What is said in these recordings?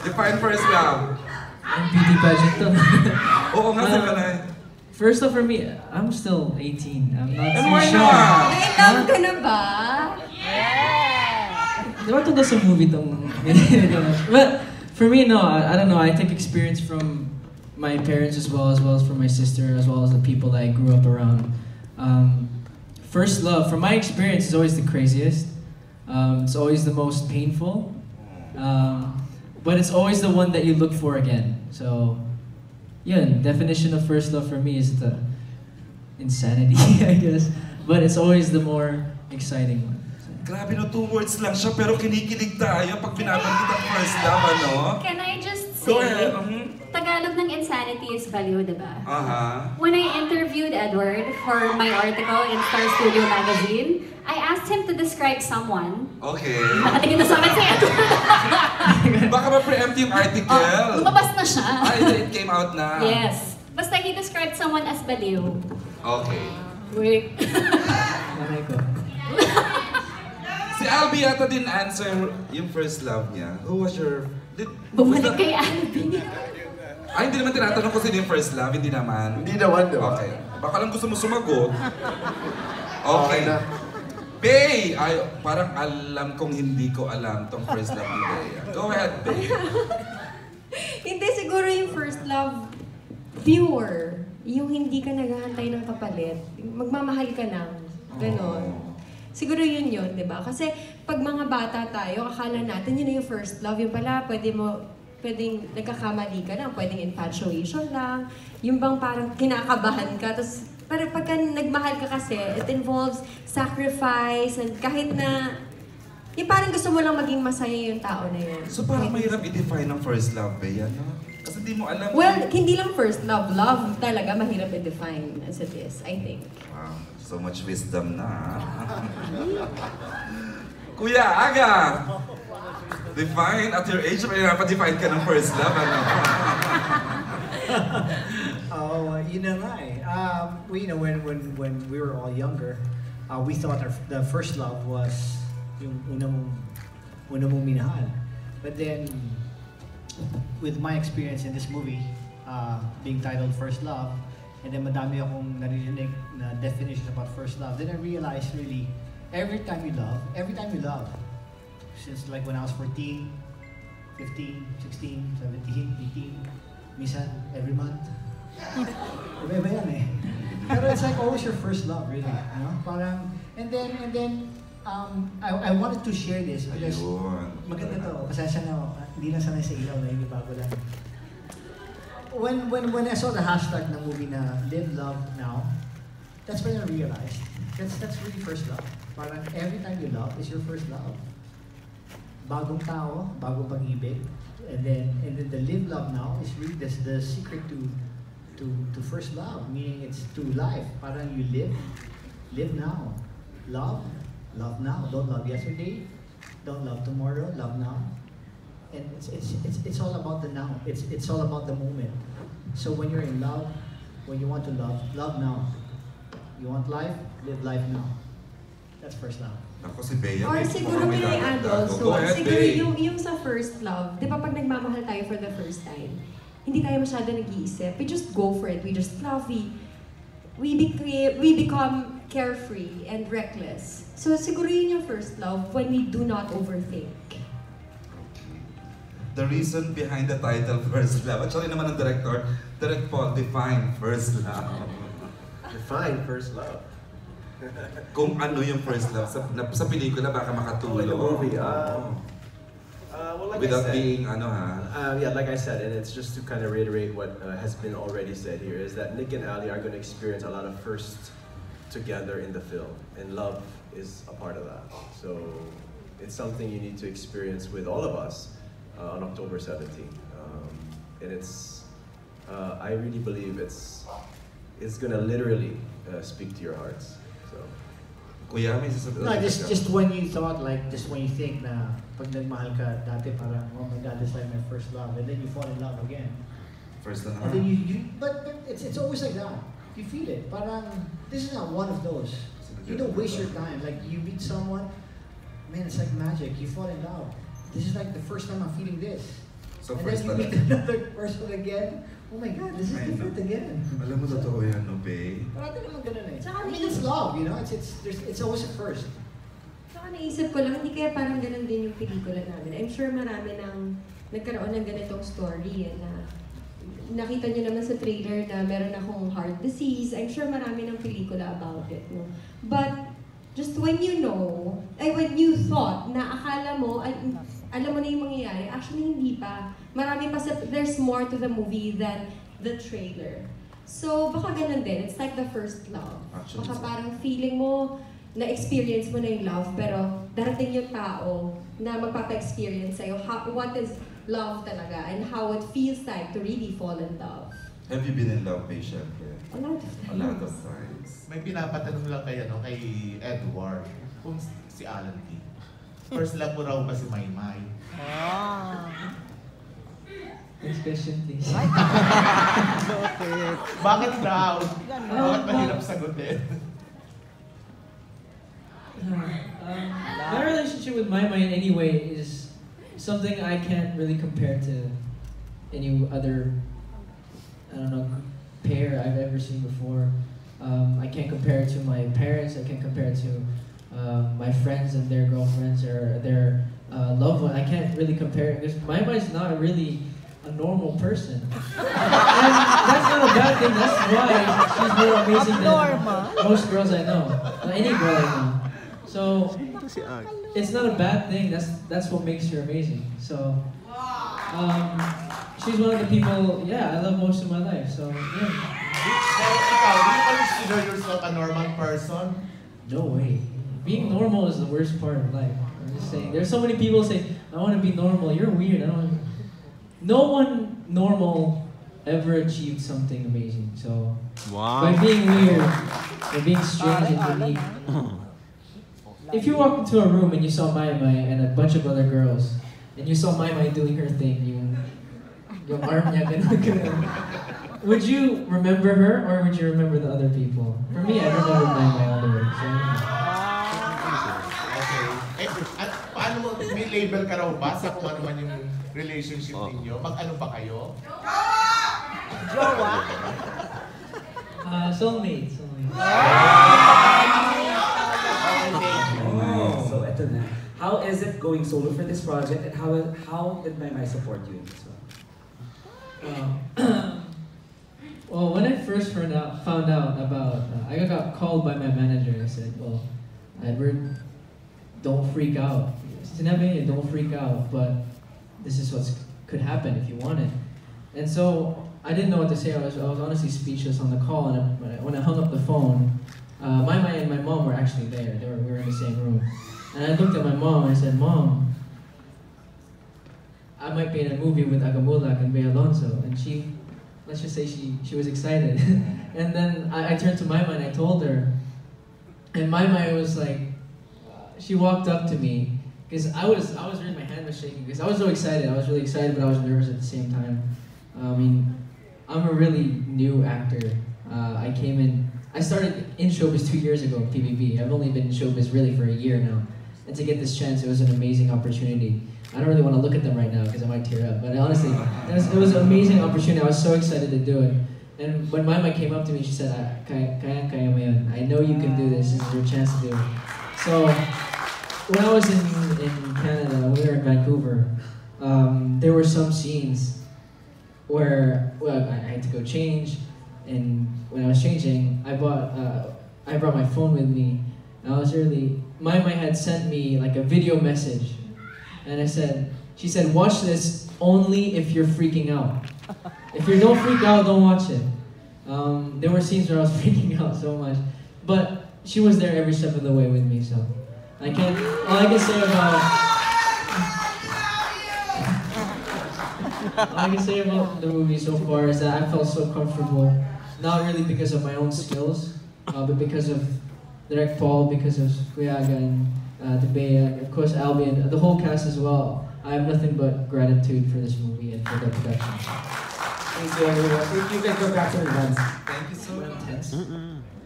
Define first love. Ang beauty pageant to. Oo nga, Sakanay. First love for me, I'm still 18. I'm not And too why sure. not? May love ka na ba? Di ba ito daw sa movie tong... But for me, no, I don't know. I take experience from my parents as well as from my sister, as well as the people that I grew up around. First love, from my experience, is always the craziest. It's always the most painful. But it's always the one that you look for again. So, yeah, definition of first love for me is the insanity, I guess. But it's always the more exciting one. So. Grabe no, 2 words lang siya, pero kinikilig tayo pag binabanggit ang first love, ano? Can I just Go say, ahead. Tagalog ng insanity is baliw, diba? Aha. When I interviewed Edward for my article in Star Studio magazine, I asked him to describe someone. Okay. Nakatingin na sa akin si Edward. Baka ma-preempt yung article. Lumabas na siya. It came out na. Yes. Basta he described someone as baliw. Okay. Wait. Nanay ko. Si Albi yata din answer yung first love niya. Who was your... Bumalik kay Albi. Ay, hindi naman tinatanong ko sino yung first love. Hindi naman. Hindi naman, diba? Okay. Baka lang gusto mo sumagot. Okay. Bey! Ay, parang alam kong hindi ko alam tong first love ni Bey. Go ahead, Bey. Hindi, siguro yung first love, pure. Yung hindi ka naghahantay ng kapalit. Magmamahal ka lang. Ganon. Siguro yun, di ba? Kasi pag mga bata tayo, akala natin yun na yung first love. Yung pala, pwedeng nagkakamali ka lang, pwedeng infatuation lang. Yung bang parang kinakabahan ka, tapos pero pagka nagmahal ka kasi, it involves sacrifice, and kahit na, yung parang gusto mo lang maging masaya yung tao na yun. So parang mahirap i-define ng first love, Bey, ano? Kasi hindi mo alam. Well, hindi lang first love. Love talaga mahirap i-define as it is, I think. Wow, so much wisdom na. Kuya, Aga! Define at your age, may napadefine ka ng first love, ano? You know, when we were all younger, we thought the first love was yung una mong minahal. But then, with my experience in this movie, being titled First Love, and then madami akong narinig na definitions about first love, then I realized really, every time you love, since like when I was 14, 15, 16, 17, 18, minsan every month. Iba-iba yan eh. Pero it's like always your first love, really. You know? Parang, and then, I wanted to share this because maganda to. Pasensya na, hindi na sanay sa ilaw na hindi bago lang. When I saw the hashtag ng movie na Live Love Now, that's when I realized that's really first love. Parang every time you love is your first love. Bagong tao, bagong pag-ibig, and then the Live Love Now is really the secret to first love, meaning it's to life. Parang you live now. Love now. Don't love yesterday. Don't love tomorrow. Love now. And it's all about the now. It's all about the moment. So when you're in love, when you want to love now. You want life, live life now. That's first love. Ako si Bea. Or siguro may add also, siguro yung sa first love, di ba pag nagmamahal tayo for the first time, hindi tayo masyado nag-iisip. We just go for it. We just love. We become carefree and reckless. So siguro yun yung first love when we do not overthink. The reason behind the title First Love, at siya rin naman ang director, Direct Paul, define first love. Define first love. Kung ano yung first love, sa pelikula baka makatulong. In the movie, well, like without I said, being yeah, like I said, and it's just to kind of reiterate what has been already said here, is that Nick and Ali are going to experience a lot of firsts together in the film, and love is a part of that. So it's something you need to experience with all of us on October 17th, and it's I really believe it's going to literally speak to your hearts. So. Kuya, may sasabihin. No, just when you thought, like, just when you think na pag nagmahal ka dati parang, oh my God, this is like my first love, and then you fall in love again. First love. And then but it's always like that. You feel it. Parang, this is not one of those. You don't waste your time. Like, you meet someone, man, it's like magic. You fall in love. This is like the first time I'm feeling this. So and first then you meet talaga. another person again. Oh my God, this is I different know. again. Alam mo, totoo yan, no, Bay? Parati naman ganun eh. Tsaka I mean, it's love, you know? It's always a first. Saka naisip ko lang, hindi kaya parang ganun din yung pelikula namin. I'm sure marami nang nagkaroon ng ganitong story na nakita niyo naman sa trailer na meron akong heart disease. I'm sure marami ng pelikula about it, no? But just when you know, when you thought na akala mo, alam mo na yung mangyayari, actually hindi pa. Marami pa there's more to the movie than the trailer. So baka ganun din, it's like the first love. Actually, Baka parang feeling mo, na-experience mo na yung love, pero darating yung tao na magpapa-experience sa'yo what is love talaga and how it feels like to really fall in love. Have you been in love, Bay, syempre? A lot of times. A lot of times. May pinapatanong lang kay Edward kung si Alan T. First love mo raw ba si Maymay? Next question, please. Bakit daw? Bakit mahirap sagutin? My relationship with MAYMAY in any way is something I can't really compare to any other, I don't know, pair I've ever seen before. I can't compare it to my parents. I can't compare it to my friends and their girlfriends or their loved one. I can't really compare it because MAYMAY's not really a normal person. And that's not a bad thing. That's why she's more amazing than most girls I know. Or any girl I know. So it's not a bad thing. That's what makes her amazing. So she's one of the people, I love most of my life. So yeah. So, ikaw, do you consider yourself a normal person? No way. Being normal is the worst part of life. I'm just saying. There's so many people say, I want to be normal. You're weird. No one normal ever achieved something amazing. So by being weird, by being strange and unique. If you walk into a room and you saw MAYMAY and a bunch of other girls, and you saw MAYMAY doing her thing, yung arm niya, ganun. Would you remember her or would you remember the other people? For me, I remember MAYMAY all the way. So, Okay. Paano mo, may label ka raw ba sa kung ano man yung relationship ninyo? Mag-ano ba kayo? soulmates. So, eto na. How is it going solo for this project, and how did MAYMAY support you? So. Well, when I first found out about, I got called by my manager and I said, well, Edward, don't freak out. Sinabi niya, don't freak out, but this is what could happen if you want it. And so, I didn't know what to say. I was honestly speechless on the call, and when I hung up the phone, MAYMAY and my mom were actually there. We were in the same room. And I looked at my mom and I said, Mom, I might be in a movie with Agamulak and Bea Alonso. And let's just say she was excited. And then I turned to MAYMAY and I told her. And MAYMAY was like, she walked up to me, because I was really, my hand was shaking, because I was so excited. I was really excited, but I was nervous at the same time. I mean, I'm a really new actor. I started in showbiz 2 years ago at PBB. I've only been in showbiz really for a year now. And to get this chance, it was an amazing opportunity. I don't really want to look at them right now because I might tear up. But honestly, it was an amazing opportunity. I was so excited to do it. And when MAYMAY came up to me, she said, kaya mo yun. I know you can do this. This is your chance to do it. So when I was in Canada, we were in Vancouver, there were some scenes where I had to go change. And when I was changing, I brought my phone with me. And I was MAYMAY had sent me like a video message. And she said, watch this only if you're freaking out. If you don't freak out, don't watch it. There were scenes where I was freaking out so much. But she was there every step of the way with me, so. All I can say about the movie so far is that I felt so comfortable. Not really because of my own skills, but because of Direct Paul, because of Kuyaga and Debea, of course Albion, the whole cast as well. I have nothing but gratitude for this movie and for the production. Thank you, everyone. If you can go back to the dance. Thank you so much. Intense.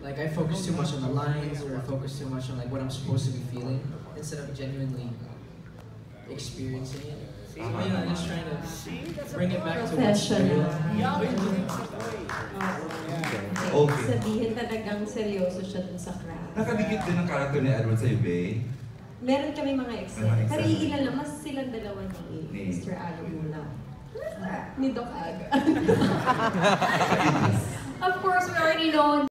Like I focus too much on the lines, or I focus too much on like what I'm supposed to be feeling, instead of genuinely experiencing it. So yeah, I'm just trying to bring it back to what's Professional. real. Okay. Sabihin talagang seryoso siya dun sa craft. Nakadikit din ang character ni Edward sa'yo, Bay. Meron kami mga exes. Mga exes. Pero iilan lang, mas silang dalawa ni Ni- Mr. Alo muna. Ni Doc Aga. Of course, we already know